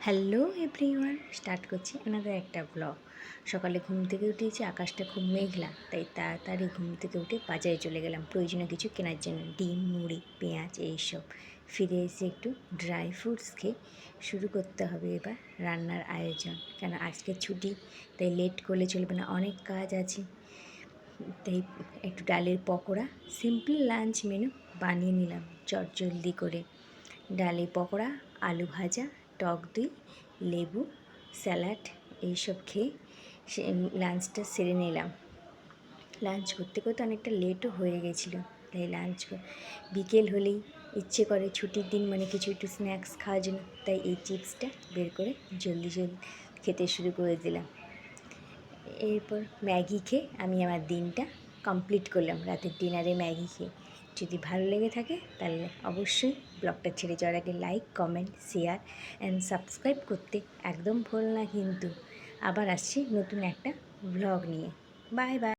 Hello everyone, start করছি another একটা blog. সকালে ঘুম থেকে উঠেছি, আকাশটা খুব মেঘলা, তাই তাড়াতাড়ি ঘুম থেকে উঠে বাজারে চলে গেলাম প্রয়োজনীয় কিছু কেনার জন্য। ডিম, মুড়ি, পেঁয়াজ এইসব। ফিরে এসে একটু ড্রাই ফ্রুটস খেয়ে শুরু করতে হবে এবার রান্নার আয়োজন। কেন আজকে ছুটি, তাই লেট করলে চলবে না, অনেক কাজ আছে। তাই একটু ডালের পকোড়া, সিম্পল লাঞ্চ মেনু বানিয়ে নিলাম চটজলদি করে। ডালের পকোড়া, আলু ভাজা, টক দই, লেবু, স্যালাড এইসব খেয়ে লাঞ্চটা সেরে নিলাম। লাঞ্চ করতে করতে অনেকটা লেটও হয়ে গেছিলো, তাই বিকেল হলেই ইচ্ছে করে ছুটির দিন মানে কিছু একটু স্ন্যাক্স খাওয়ার জন্য, তাই এই চিপসটা বের করে জলদি খেতে শুরু করে দিলাম। এরপর ম্যাগি খেয়ে আমি আমার দিনটা কমপ্লিট করলাম, রাতের ডিনারে ম্যাগি খেয়ে। যদি ভালো লেগে থাকে তাহলে অবশ্যই ব্লগটা ছেড়ে যাওয়ার আগে like, comment, share and subscribe করতে একদম ভুল না কিন্তু। আবার আসছি নতুন একটা ব্লগ নিয়ে। Bye bye.